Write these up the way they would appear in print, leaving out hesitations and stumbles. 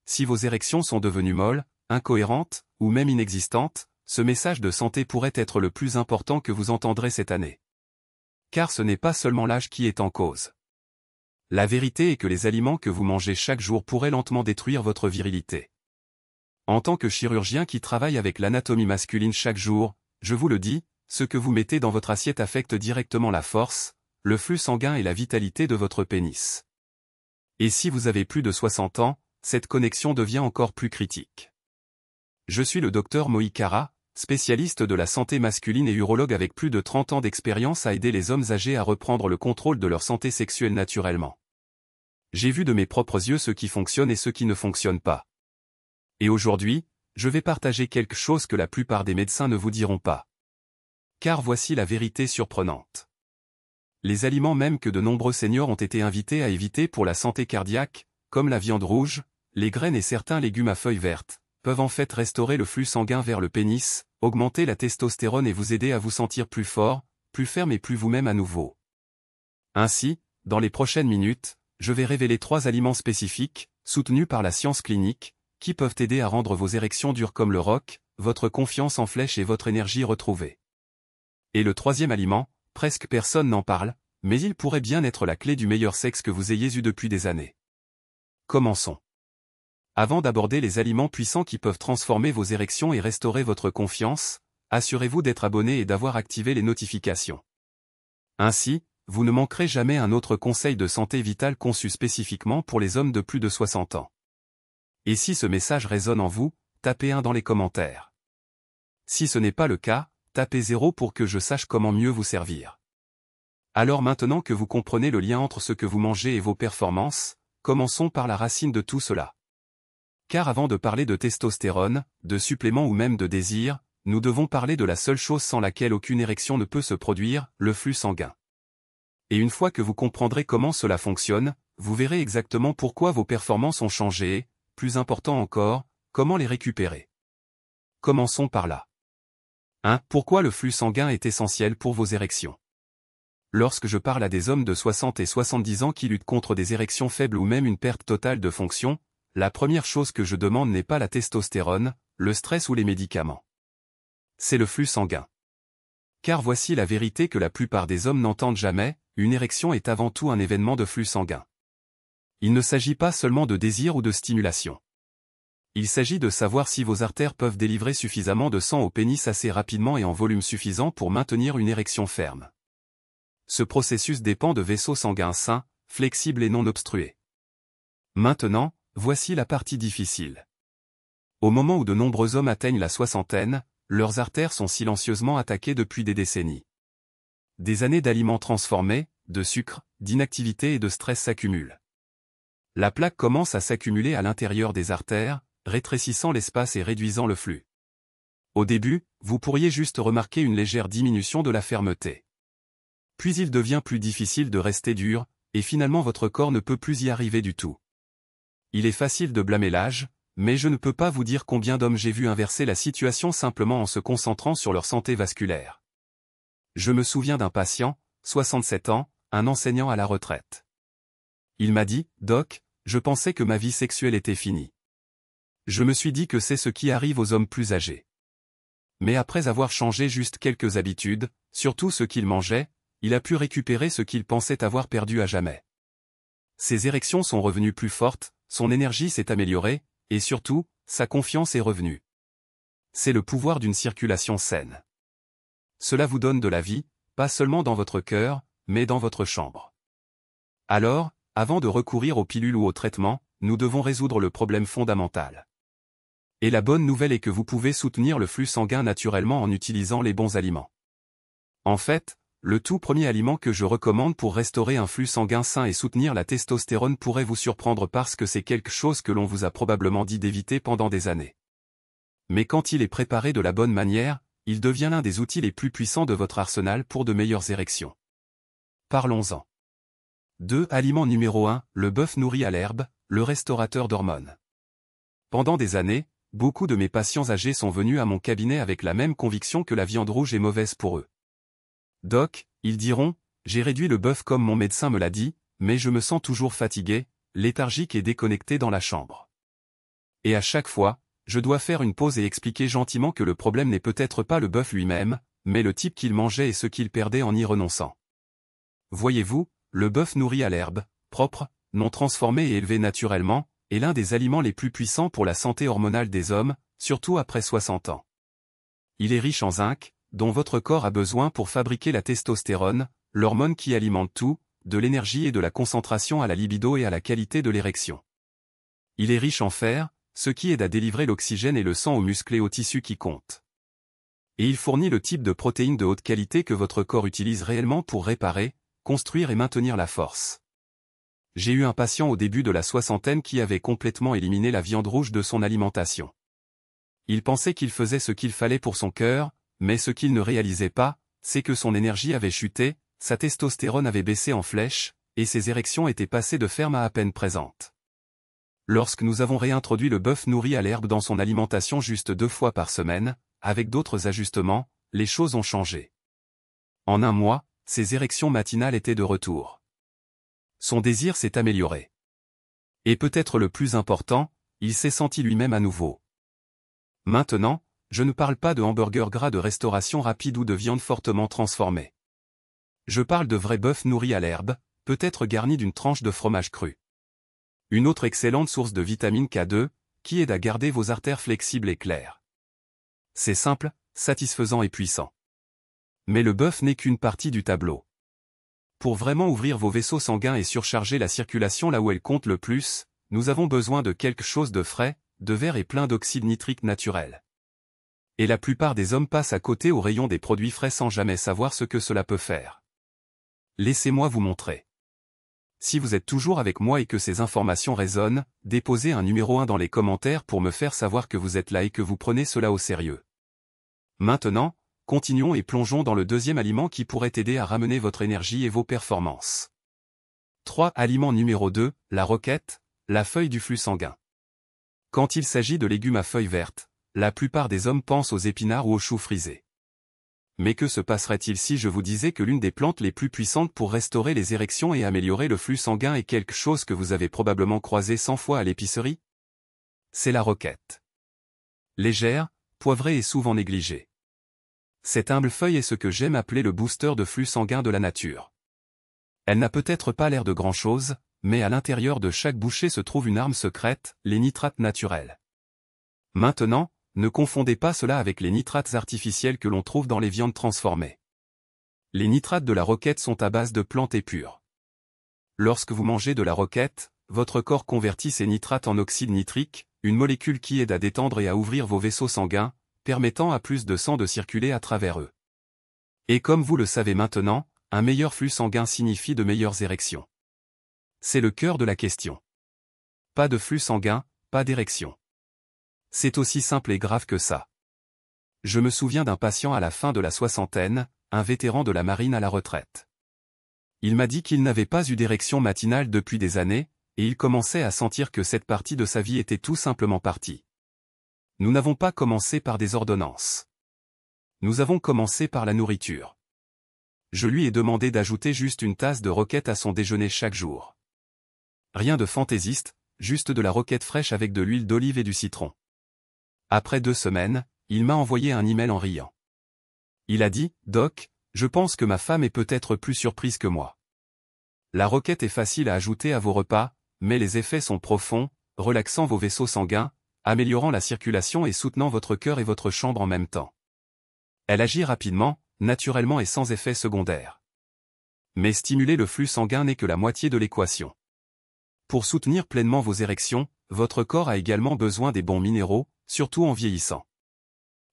si vos érections sont devenues molles, incohérentes, ou même inexistantes, ce message de santé pourrait être le plus important que vous entendrez cette année. Car ce n'est pas seulement l'âge qui est en cause. La vérité est que les aliments que vous mangez chaque jour pourraient lentement détruire votre virilité. En tant que chirurgien qui travaille avec l'anatomie masculine chaque jour, je vous le dis, ce que vous mettez dans votre assiette affecte directement la force, le flux sanguin et la vitalité de votre pénis. Et si vous avez plus de 60 ans, cette connexion devient encore plus critique. Je suis le docteur Moïse Kara, spécialiste de la santé masculine et urologue avec plus de 30 ans d'expérience à aider les hommes âgés à reprendre le contrôle de leur santé sexuelle naturellement. J'ai vu de mes propres yeux ce qui fonctionne et ce qui ne fonctionne pas. Et aujourd'hui, je vais partager quelque chose que la plupart des médecins ne vous diront pas. Car voici la vérité surprenante. Les aliments même que de nombreux seniors ont été invités à éviter pour la santé cardiaque, comme la viande rouge, les graines et certains légumes à feuilles vertes, peuvent en fait restaurer le flux sanguin vers le pénis, augmenter la testostérone et vous aider à vous sentir plus fort, plus ferme et plus vous-même à nouveau. Ainsi, dans les prochaines minutes, je vais révéler 3 aliments spécifiques, soutenus par la science clinique, qui peuvent aider à rendre vos érections dures comme le roc, votre confiance en flèche et votre énergie retrouvée. Et le 3e aliment, presque personne n'en parle, mais il pourrait bien être la clé du meilleur sexe que vous ayez eu depuis des années. Commençons. Avant d'aborder les aliments puissants qui peuvent transformer vos érections et restaurer votre confiance, assurez-vous d'être abonné et d'avoir activé les notifications. Ainsi, vous ne manquerez jamais un autre conseil de santé vitale conçu spécifiquement pour les hommes de plus de 60 ans. Et si ce message résonne en vous, tapez 1 dans les commentaires. Si ce n'est pas le cas, tapez 0 pour que je sache comment mieux vous servir. Alors maintenant que vous comprenez le lien entre ce que vous mangez et vos performances, commençons par la racine de tout cela. Car avant de parler de testostérone, de suppléments ou même de désir, nous devons parler de la seule chose sans laquelle aucune érection ne peut se produire, le flux sanguin. Et une fois que vous comprendrez comment cela fonctionne, vous verrez exactement pourquoi vos performances ont changé et, plus important encore, comment les récupérer. Commençons par là. 1. Pourquoi le flux sanguin est essentiel pour vos érections? Lorsque je parle à des hommes de 60 et 70 ans qui luttent contre des érections faibles ou même une perte totale de fonction, la première chose que je demande n'est pas la testostérone, le stress ou les médicaments. C'est le flux sanguin. Car voici la vérité que la plupart des hommes n'entendent jamais, une érection est avant tout un événement de flux sanguin. Il ne s'agit pas seulement de désir ou de stimulation. Il s'agit de savoir si vos artères peuvent délivrer suffisamment de sang au pénis assez rapidement et en volume suffisant pour maintenir une érection ferme. Ce processus dépend de vaisseaux sanguins sains, flexibles et non obstrués. Maintenant, voici la partie difficile. Au moment où de nombreux hommes atteignent la soixantaine, leurs artères sont silencieusement attaquées depuis des décennies. Des années d'aliments transformés, de sucre, d'inactivité et de stress s'accumulent. La plaque commence à s'accumuler à l'intérieur des artères, rétrécissant l'espace et réduisant le flux. Au début, vous pourriez juste remarquer une légère diminution de la fermeté. Puis il devient plus difficile de rester dur, et finalement votre corps ne peut plus y arriver du tout. Il est facile de blâmer l'âge, mais je ne peux pas vous dire combien d'hommes j'ai vu inverser la situation simplement en se concentrant sur leur santé vasculaire. Je me souviens d'un patient, 67 ans, un enseignant à la retraite. Il m'a dit, « Doc, je pensais que ma vie sexuelle était finie. Je me suis dit que c'est ce qui arrive aux hommes plus âgés. Mais après avoir changé juste quelques habitudes, surtout ce qu'il mangeait, il a pu récupérer ce qu'il pensait avoir perdu à jamais. Ses érections sont revenues plus fortes, son énergie s'est améliorée, et surtout, sa confiance est revenue. C'est le pouvoir d'une circulation saine. Cela vous donne de la vie, pas seulement dans votre cœur, mais dans votre chambre. Alors, avant de recourir aux pilules ou aux traitements, nous devons résoudre le problème fondamental. Et la bonne nouvelle est que vous pouvez soutenir le flux sanguin naturellement en utilisant les bons aliments. En fait, le tout premier aliment que je recommande pour restaurer un flux sanguin sain et soutenir la testostérone pourrait vous surprendre parce que c'est quelque chose que l'on vous a probablement dit d'éviter pendant des années. Mais quand il est préparé de la bonne manière, il devient l'un des outils les plus puissants de votre arsenal pour de meilleures érections. Parlons-en. 2. Aliment numéro 1, le bœuf nourri à l'herbe, le restaurateur d'hormones. Pendant des années, beaucoup de mes patients âgés sont venus à mon cabinet avec la même conviction que la viande rouge est mauvaise pour eux. Doc, ils diront, j'ai réduit le bœuf comme mon médecin me l'a dit, mais je me sens toujours fatigué, léthargique et déconnecté dans la chambre. Et à chaque fois, je dois faire une pause et expliquer gentiment que le problème n'est peut-être pas le bœuf lui-même, mais le type qu'il mangeait et ce qu'il perdait en y renonçant. Voyez-vous, le bœuf nourri à l'herbe, propre, non transformé et élevé naturellement, est l'un des aliments les plus puissants pour la santé hormonale des hommes, surtout après 60 ans. Il est riche en zinc, dont votre corps a besoin pour fabriquer la testostérone, l'hormone qui alimente tout, de l'énergie et de la concentration à la libido et à la qualité de l'érection. Il est riche en fer, ce qui aide à délivrer l'oxygène et le sang aux muscles et aux tissus qui comptent. Et il fournit le type de protéines de haute qualité que votre corps utilise réellement pour réparer, construire et maintenir la force. J'ai eu un patient au début de la soixantaine qui avait complètement éliminé la viande rouge de son alimentation. Il pensait qu'il faisait ce qu'il fallait pour son cœur, mais ce qu'il ne réalisait pas, c'est que son énergie avait chuté, sa testostérone avait baissé en flèche, et ses érections étaient passées de fermes à peine présentes. Lorsque nous avons réintroduit le bœuf nourri à l'herbe dans son alimentation juste 2 fois par semaine, avec d'autres ajustements, les choses ont changé. En un mois, ses érections matinales étaient de retour. Son désir s'est amélioré. Et peut-être le plus important, il s'est senti lui-même à nouveau. Maintenant, je ne parle pas de hamburgers gras de restauration rapide ou de viande fortement transformée. Je parle de vrai bœuf nourri à l'herbe, peut-être garni d'une tranche de fromage cru. Une autre excellente source de vitamine K2, qui aide à garder vos artères flexibles et claires. C'est simple, satisfaisant et puissant. Mais le bœuf n'est qu'une partie du tableau. Pour vraiment ouvrir vos vaisseaux sanguins et surcharger la circulation là où elle compte le plus, nous avons besoin de quelque chose de frais, de vert et plein d'oxyde nitrique naturel. Et la plupart des hommes passent à côté au rayon des produits frais sans jamais savoir ce que cela peut faire. Laissez-moi vous montrer. Si vous êtes toujours avec moi et que ces informations résonnent, déposez un numéro 1 dans les commentaires pour me faire savoir que vous êtes là et que vous prenez cela au sérieux. Maintenant, continuons et plongeons dans le deuxième aliment qui pourrait aider à ramener votre énergie et vos performances. 3. Aliment numéro 2, la roquette, la feuille du flux sanguin. Quand il s'agit de légumes à feuilles vertes, la plupart des hommes pensent aux épinards ou aux choux frisés. Mais que se passerait-il si je vous disais que l'une des plantes les plus puissantes pour restaurer les érections et améliorer le flux sanguin est quelque chose que vous avez probablement croisé 100 fois à l'épicerie? C'est la roquette. Légère, poivrée et souvent négligée. Cette humble feuille est ce que j'aime appeler le booster de flux sanguin de la nature. Elle n'a peut-être pas l'air de grand-chose, mais à l'intérieur de chaque bouchée se trouve une arme secrète, les nitrates naturels. Maintenant, ne confondez pas cela avec les nitrates artificiels que l'on trouve dans les viandes transformées. Les nitrates de la roquette sont à base de plantes épures. Lorsque vous mangez de la roquette, votre corps convertit ces nitrates en oxyde nitrique, une molécule qui aide à détendre et à ouvrir vos vaisseaux sanguins, permettant à plus de sang de circuler à travers eux. Et comme vous le savez maintenant, un meilleur flux sanguin signifie de meilleures érections. C'est le cœur de la question. Pas de flux sanguin, pas d'érection. C'est aussi simple et grave que ça. Je me souviens d'un patient à la fin de la soixantaine, un vétéran de la marine à la retraite. Il m'a dit qu'il n'avait pas eu d'érection matinale depuis des années, et il commençait à sentir que cette partie de sa vie était tout simplement partie. Nous n'avons pas commencé par des ordonnances. Nous avons commencé par la nourriture. Je lui ai demandé d'ajouter juste une tasse de roquette à son déjeuner chaque jour. Rien de fantaisiste, juste de la roquette fraîche avec de l'huile d'olive et du citron. Après 2 semaines, il m'a envoyé un email en riant. Il a dit, « Doc, je pense que ma femme est peut-être plus surprise que moi. La roquette est facile à ajouter à vos repas, mais les effets sont profonds, relaxant vos vaisseaux sanguins, améliorant la circulation et soutenant votre cœur et votre chambre en même temps. Elle agit rapidement, naturellement et sans effet secondaire. Mais stimuler le flux sanguin n'est que la moitié de l'équation. Pour soutenir pleinement vos érections, votre corps a également besoin des bons minéraux, surtout en vieillissant.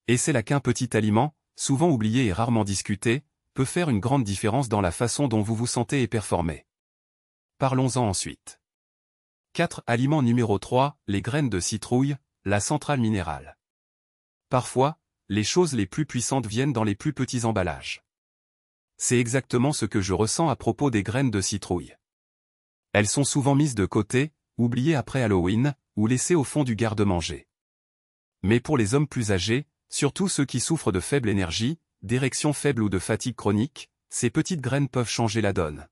Et c'est là qu'un petit aliment, souvent oublié et rarement discuté, peut faire une grande différence dans la façon dont vous vous sentez et performez. Parlons-en ensuite. 4. Aliment numéro 3, les graines de citrouille, la centrale minérale. Parfois, les choses les plus puissantes viennent dans les plus petits emballages. C'est exactement ce que je ressens à propos des graines de citrouille. Elles sont souvent mises de côté, oubliées après Halloween, ou laissées au fond du garde-manger. Mais pour les hommes plus âgés, surtout ceux qui souffrent de faible énergie, d'érections faibles ou de fatigue chronique, ces petites graines peuvent changer la donne.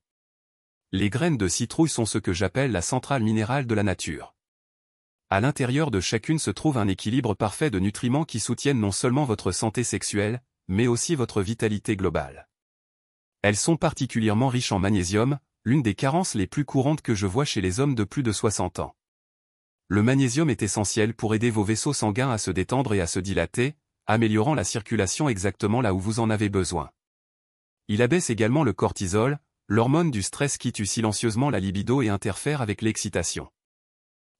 Les graines de citrouille sont ce que j'appelle la centrale minérale de la nature. À l'intérieur de chacune se trouve un équilibre parfait de nutriments qui soutiennent non seulement votre santé sexuelle, mais aussi votre vitalité globale. Elles sont particulièrement riches en magnésium, l'une des carences les plus courantes que je vois chez les hommes de plus de 60 ans. Le magnésium est essentiel pour aider vos vaisseaux sanguins à se détendre et à se dilater, améliorant la circulation exactement là où vous en avez besoin. Il abaisse également le cortisol, l'hormone du stress qui tue silencieusement la libido et interfère avec l'excitation.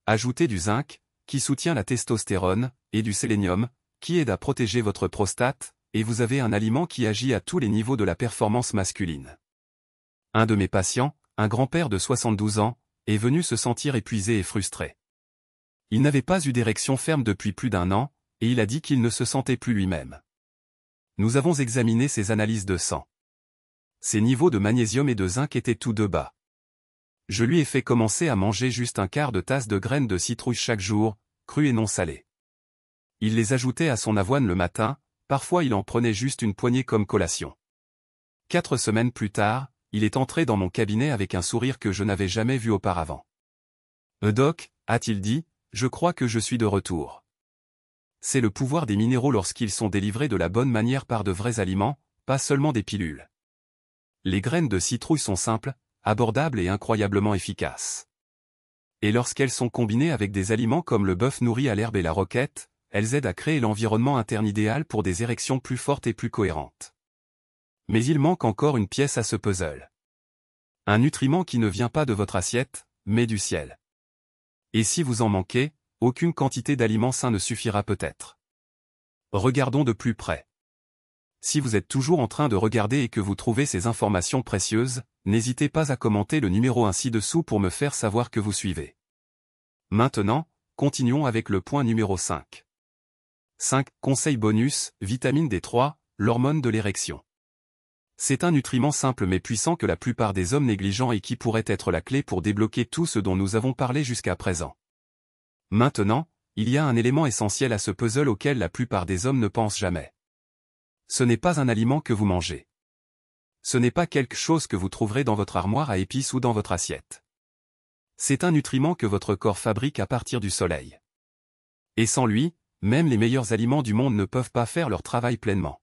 Ajoutez du zinc, qui soutient la testostérone, et du sélénium, qui aide à protéger votre prostate, et vous avez un aliment qui agit à tous les niveaux de la performance masculine. Un de mes patients, un grand-père de 72 ans, est venu se sentir épuisé et frustré. Il n'avait pas eu d'érection ferme depuis plus d'1 an, et il a dit qu'il ne se sentait plus lui-même. Nous avons examiné ses analyses de sang. Ses niveaux de magnésium et de zinc étaient tous deux bas. Je lui ai fait commencer à manger juste un quart de tasse de graines de citrouille chaque jour, crues et non salées. Il les ajoutait à son avoine le matin, parfois il en prenait juste une poignée comme collation. 4 semaines plus tard, il est entré dans mon cabinet avec un sourire que je n'avais jamais vu auparavant. « Doc » a-t-il dit, « je crois que je suis de retour. » C'est le pouvoir des minéraux lorsqu'ils sont délivrés de la bonne manière par de vrais aliments, pas seulement des pilules. Les graines de citrouille sont simples, abordables et incroyablement efficaces. Et lorsqu'elles sont combinées avec des aliments comme le bœuf nourri à l'herbe et la roquette, elles aident à créer l'environnement interne idéal pour des érections plus fortes et plus cohérentes. Mais il manque encore une pièce à ce puzzle. Un nutriment qui ne vient pas de votre assiette, mais du ciel. Et si vous en manquez, aucune quantité d'aliments sains ne suffira peut-être. Regardons de plus près. Si vous êtes toujours en train de regarder et que vous trouvez ces informations précieuses, n'hésitez pas à commenter le numéro un ci-dessous pour me faire savoir que vous suivez. Maintenant, continuons avec le point numéro 5. 5. Conseil bonus, vitamine D3, l'hormone de l'érection. C'est un nutriment simple mais puissant que la plupart des hommes négligent et qui pourrait être la clé pour débloquer tout ce dont nous avons parlé jusqu'à présent. Maintenant, il y a un élément essentiel à ce puzzle auquel la plupart des hommes ne pensent jamais. Ce n'est pas un aliment que vous mangez. Ce n'est pas quelque chose que vous trouverez dans votre armoire à épices ou dans votre assiette. C'est un nutriment que votre corps fabrique à partir du soleil. Et sans lui, même les meilleurs aliments du monde ne peuvent pas faire leur travail pleinement.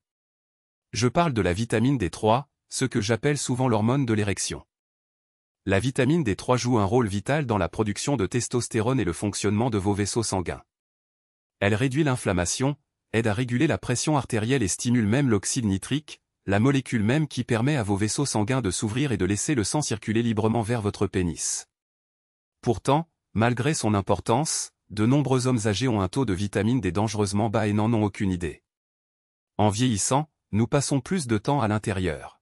Je parle de la vitamine D3, ce que j'appelle souvent l'hormone de l'érection. La vitamine D3 joue un rôle vital dans la production de testostérone et le fonctionnement de vos vaisseaux sanguins. Elle réduit l'inflammation, aide à réguler la pression artérielle et stimule même l'oxyde nitrique, la molécule même qui permet à vos vaisseaux sanguins de s'ouvrir et de laisser le sang circuler librement vers votre pénis. Pourtant, malgré son importance, de nombreux hommes âgés ont un taux de vitamine D dangereusement bas et n'en ont aucune idée. En vieillissant, nous passons plus de temps à l'intérieur.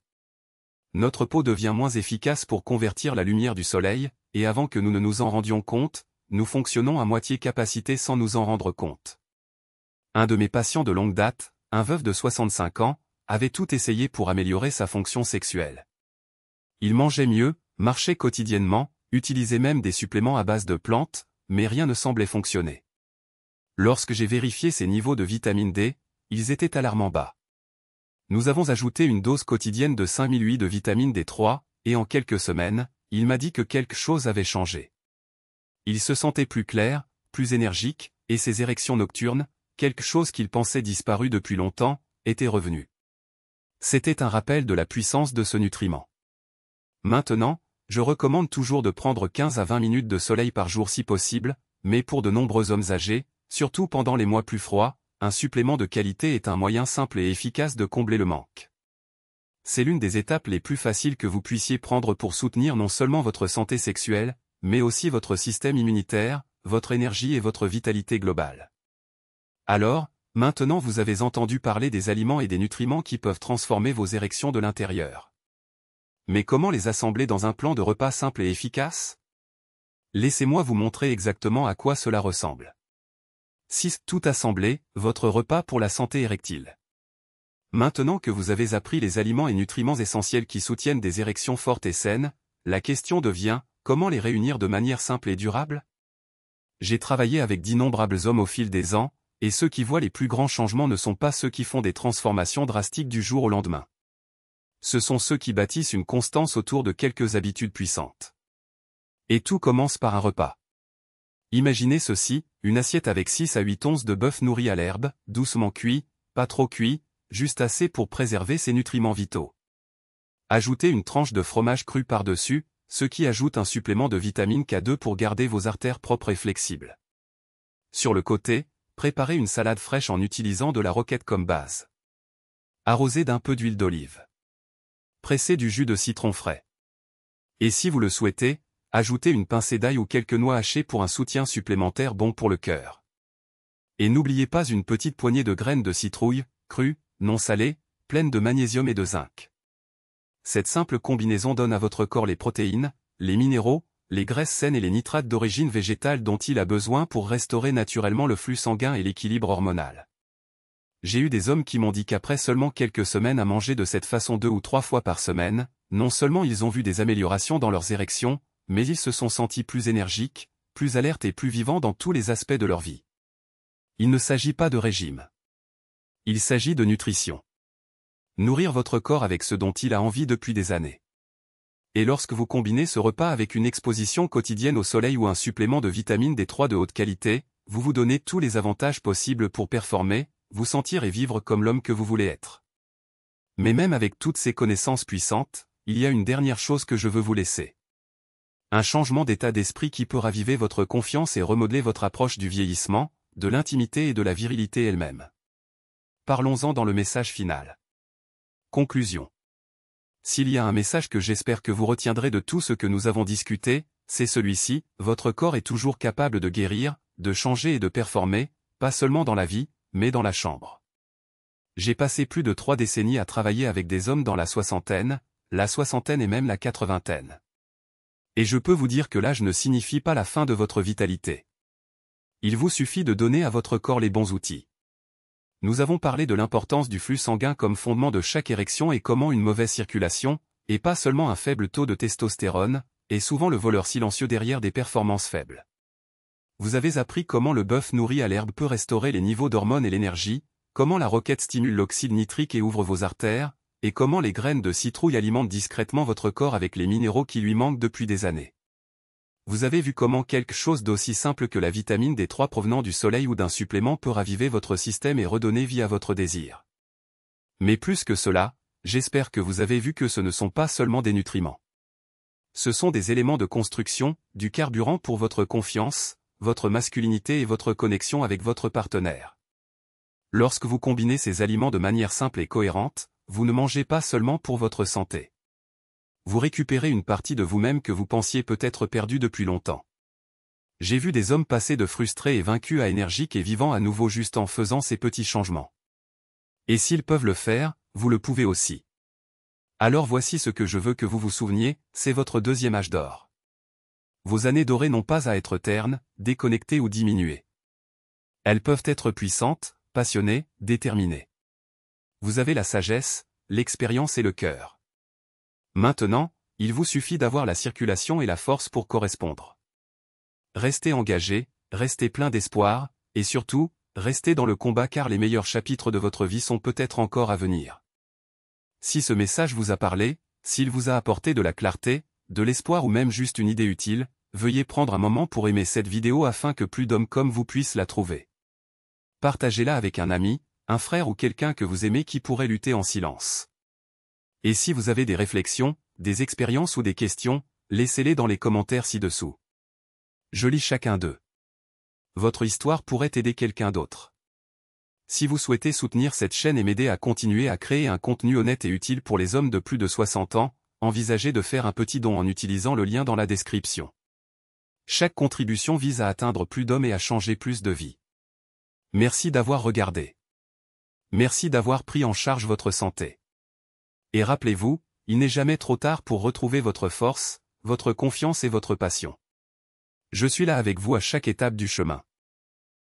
Notre peau devient moins efficace pour convertir la lumière du soleil, et avant que nous ne nous en rendions compte, nous fonctionnons à moitié capacité sans nous en rendre compte. Un de mes patients de longue date, un veuf de 65 ans, avait tout essayé pour améliorer sa fonction sexuelle. Il mangeait mieux, marchait quotidiennement, utilisait même des suppléments à base de plantes, mais rien ne semblait fonctionner. Lorsque j'ai vérifié ses niveaux de vitamine D, ils étaient alarmants bas. Nous avons ajouté une dose quotidienne de 5000 UI de vitamine D3, et en quelques semaines, il m'a dit que quelque chose avait changé. Il se sentait plus clair, plus énergique, et ses érections nocturnes, quelque chose qu'il pensait disparu depuis longtemps, était revenu. C'était un rappel de la puissance de ce nutriment. Maintenant, je recommande toujours de prendre 15 à 20 minutes de soleil par jour si possible, mais pour de nombreux hommes âgés, surtout pendant les mois plus froids, un supplément de qualité est un moyen simple et efficace de combler le manque. C'est l'une des étapes les plus faciles que vous puissiez prendre pour soutenir non seulement votre santé sexuelle, mais aussi votre système immunitaire, votre énergie et votre vitalité globale. Alors, maintenant vous avez entendu parler des aliments et des nutriments qui peuvent transformer vos érections de l'intérieur. Mais comment les assembler dans un plan de repas simple et efficace? Laissez-moi vous montrer exactement à quoi cela ressemble. 6. Tout assemblé, votre repas pour la santé érectile. Maintenant que vous avez appris les aliments et nutriments essentiels qui soutiennent des érections fortes et saines, la question devient, comment les réunir de manière simple et durable? J'ai travaillé avec d'innombrables hommes au fil des ans, et ceux qui voient les plus grands changements ne sont pas ceux qui font des transformations drastiques du jour au lendemain. Ce sont ceux qui bâtissent une constance autour de quelques habitudes puissantes. Et tout commence par un repas. Imaginez ceci, une assiette avec 6 à 8 onces de bœuf nourri à l'herbe, doucement cuit, pas trop cuit, juste assez pour préserver ses nutriments vitaux. Ajoutez une tranche de fromage cru par-dessus, ce qui ajoute un supplément de vitamine K2 pour garder vos artères propres et flexibles. Sur le côté, préparez une salade fraîche en utilisant de la roquette comme base. Arrosez d'un peu d'huile d'olive. Pressez du jus de citron frais. Et si vous le souhaitez, ajoutez une pincée d'ail ou quelques noix hachées pour un soutien supplémentaire bon pour le cœur. Et n'oubliez pas une petite poignée de graines de citrouille, crues, non salées, pleines de magnésium et de zinc. Cette simple combinaison donne à votre corps les protéines, les minéraux, les graisses saines et les nitrates d'origine végétale dont il a besoin pour restaurer naturellement le flux sanguin et l'équilibre hormonal. J'ai eu des hommes qui m'ont dit qu'après seulement quelques semaines à manger de cette façon 2 ou 3 fois par semaine, non seulement ils ont vu des améliorations dans leurs érections, mais ils se sont sentis plus énergiques, plus alertes et plus vivants dans tous les aspects de leur vie. Il ne s'agit pas de régime. Il s'agit de nutrition. Nourrir votre corps avec ce dont il a envie depuis des années. Et lorsque vous combinez ce repas avec une exposition quotidienne au soleil ou un supplément de vitamine D3 de haute qualité, vous vous donnez tous les avantages possibles pour performer, vous sentir et vivre comme l'homme que vous voulez être. Mais même avec toutes ces connaissances puissantes, il y a une dernière chose que je veux vous laisser. Un changement d'état d'esprit qui peut raviver votre confiance et remodeler votre approche du vieillissement, de l'intimité et de la virilité elle-même. Parlons-en dans le message final. Conclusion. S'il y a un message que j'espère que vous retiendrez de tout ce que nous avons discuté, c'est celui-ci: votre corps est toujours capable de guérir, de changer et de performer, pas seulement dans la vie, mais dans la chambre. J'ai passé plus de 3 décennies à travailler avec des hommes dans la soixantaine et même la 80aine. Et je peux vous dire que l'âge ne signifie pas la fin de votre vitalité. Il vous suffit de donner à votre corps les bons outils. Nous avons parlé de l'importance du flux sanguin comme fondement de chaque érection et comment une mauvaise circulation, et pas seulement un faible taux de testostérone, est souvent le voleur silencieux derrière des performances faibles. Vous avez appris comment le bœuf nourri à l'herbe peut restaurer les niveaux d'hormones et l'énergie, comment la roquette stimule l'oxyde nitrique et ouvre vos artères, et comment les graines de citrouille alimentent discrètement votre corps avec les minéraux qui lui manquent depuis des années. Vous avez vu comment quelque chose d'aussi simple que la vitamine D3 provenant du soleil ou d'un supplément peut raviver votre système et redonner vie à votre désir. Mais plus que cela, j'espère que vous avez vu que ce ne sont pas seulement des nutriments. Ce sont des éléments de construction, du carburant pour votre confiance, votre masculinité et votre connexion avec votre partenaire. Lorsque vous combinez ces aliments de manière simple et cohérente, vous ne mangez pas seulement pour votre santé. Vous récupérez une partie de vous-même que vous pensiez peut-être perdue depuis longtemps. J'ai vu des hommes passer de frustrés et vaincus à énergiques et vivants à nouveau juste en faisant ces petits changements. Et s'ils peuvent le faire, vous le pouvez aussi. Alors voici ce que je veux que vous vous souveniez, c'est votre deuxième âge d'or. Vos années dorées n'ont pas à être ternes, déconnectées ou diminuées. Elles peuvent être puissantes, passionnées, déterminées. Vous avez la sagesse, l'expérience et le cœur. Maintenant, il vous suffit d'avoir la circulation et la force pour correspondre. Restez engagé, restez plein d'espoir, et surtout, restez dans le combat car les meilleurs chapitres de votre vie sont peut-être encore à venir. Si ce message vous a parlé, s'il vous a apporté de la clarté, de l'espoir ou même juste une idée utile, veuillez prendre un moment pour aimer cette vidéo afin que plus d'hommes comme vous puissent la trouver. Partagez-la avec un ami, un frère ou quelqu'un que vous aimez qui pourrait lutter en silence. Et si vous avez des réflexions, des expériences ou des questions, laissez-les dans les commentaires ci-dessous. Je lis chacun d'eux. Votre histoire pourrait aider quelqu'un d'autre. Si vous souhaitez soutenir cette chaîne et m'aider à continuer à créer un contenu honnête et utile pour les hommes de plus de 60 ans, envisagez de faire un petit don en utilisant le lien dans la description. Chaque contribution vise à atteindre plus d'hommes et à changer plus de vies. Merci d'avoir regardé. Merci d'avoir pris en charge votre santé. Et rappelez-vous, il n'est jamais trop tard pour retrouver votre force, votre confiance et votre passion. Je suis là avec vous à chaque étape du chemin.